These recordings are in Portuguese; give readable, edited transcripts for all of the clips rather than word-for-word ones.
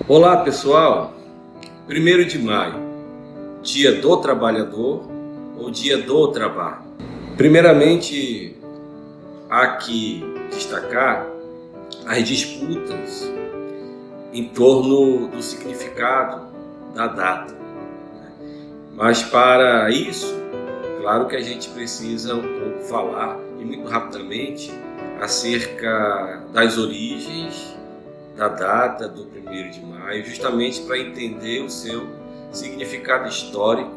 Olá pessoal, 1º de maio, dia do trabalhador ou dia do trabalho? Primeiramente, há que destacar as disputas em torno do significado da data. Mas para isso, claro que a gente precisa um pouco falar, e muito rapidamente, acerca das origens da data do 1º de maio, justamente para entender o seu significado histórico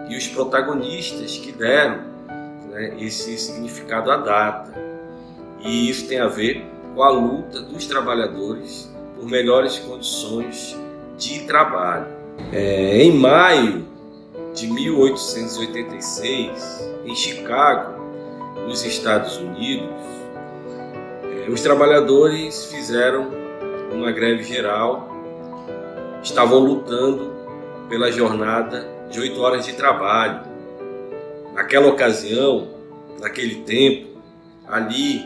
e os protagonistas que deram, esse significado à data. E isso tem a ver com a luta dos trabalhadores por melhores condições de trabalho. Em maio de 1886, em Chicago, nos Estados Unidos, os trabalhadores fizeram uma greve geral, estavam lutando pela jornada de 8 horas de trabalho. Naquela ocasião, naquele tempo, ali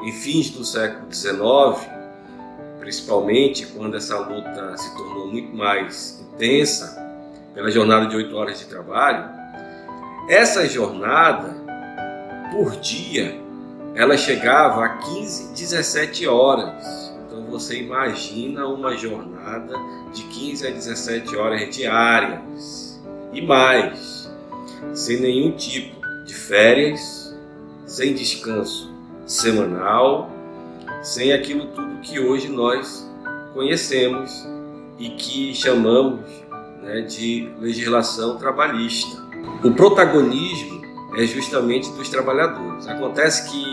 em fins do século XIX, principalmente quando essa luta se tornou muito mais intensa pela jornada de 8 horas de trabalho, essa jornada, por dia, ela chegava a 15, 17 horas. Então você imagina uma jornada de 15 a 17 horas diárias e mais, sem nenhum tipo de férias, sem descanso semanal, sem aquilo tudo que hoje nós conhecemos e que chamamos, de legislação trabalhista. O protagonismo é justamente dos trabalhadores. Acontece que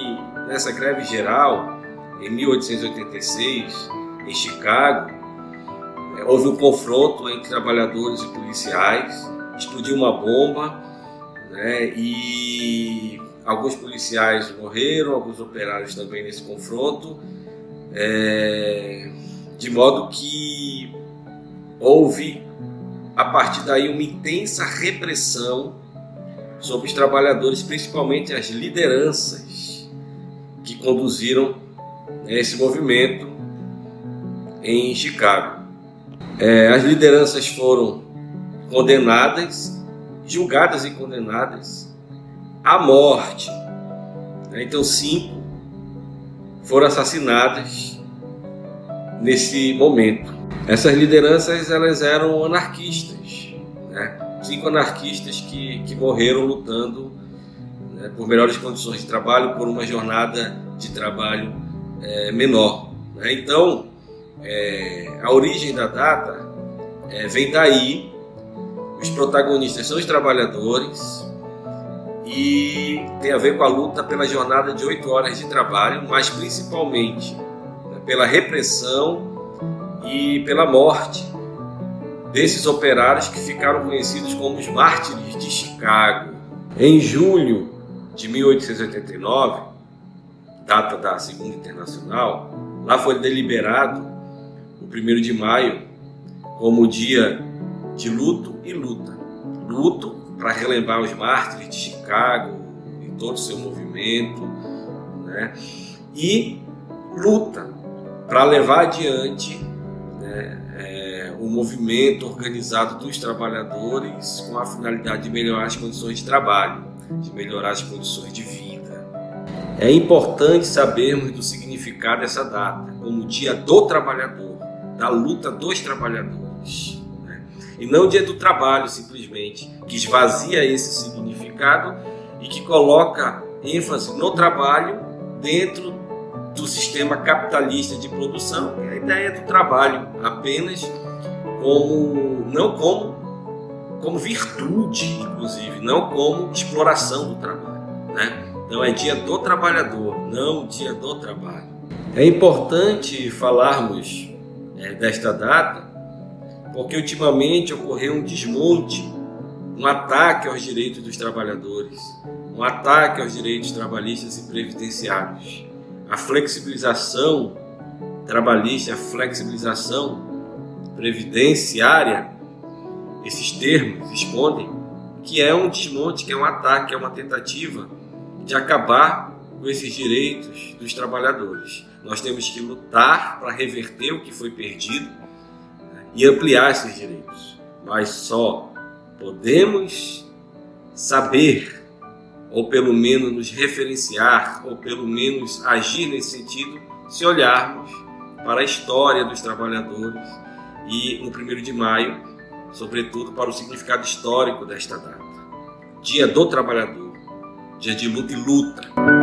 nessa greve geral, em 1886, em Chicago, houve um confronto entre trabalhadores e policiais, explodiu uma bomba, e alguns policiais morreram, alguns operários também nesse confronto, de modo que houve, a partir daí, uma intensa repressão sobre os trabalhadores, principalmente as lideranças que conduziram esse movimento em Chicago. As lideranças foram condenadas, julgadas e condenadas à morte. Então 5 foram assassinadas nesse momento. Essas lideranças, elas eram anarquistas, 5 anarquistas que morreram lutando, por melhores condições de trabalho, por uma jornada de trabalho menor. Então, a origem da data vem daí. Os protagonistas são os trabalhadores e tem a ver com a luta pela jornada de 8 horas de trabalho, mas principalmente pela repressão e pela morte desses operários que ficaram conhecidos como os mártires de Chicago. Em julho de 1889, data da Segunda Internacional, lá foi deliberado o 1º de maio como dia de luto e luta. Luto para relembrar os mártires de Chicago e todo o seu movimento, e luta para levar adiante o movimento organizado dos trabalhadores com a finalidade de melhorar as condições de trabalho, de melhorar as condições de vida. É importante sabermos do significado dessa data como dia do trabalhador, da luta dos trabalhadores, e não o dia do trabalho simplesmente, que esvazia esse significado e que coloca ênfase no trabalho dentro do sistema capitalista de produção, que é a ideia do trabalho apenas não como virtude, inclusive, não como exploração do trabalho, Então é dia do trabalhador, não dia do trabalho. É importante falarmos desta data, porque ultimamente ocorreu um desmonte, um ataque aos direitos dos trabalhadores, um ataque aos direitos trabalhistas e previdenciários. A flexibilização trabalhista, a flexibilização previdenciária, esses termos escondem que é um desmonte, que é um ataque, é uma tentativa de acabar com esses direitos dos trabalhadores. Nós temos que lutar para reverter o que foi perdido, e ampliar esses direitos. Mas só podemos saber, ou pelo menos nos referenciar, ou pelo menos agir nesse sentido, se olharmos para a história dos trabalhadores e no 1º de maio, sobretudo para o significado histórico desta data. Dia do Trabalhador, dia de luta e luta.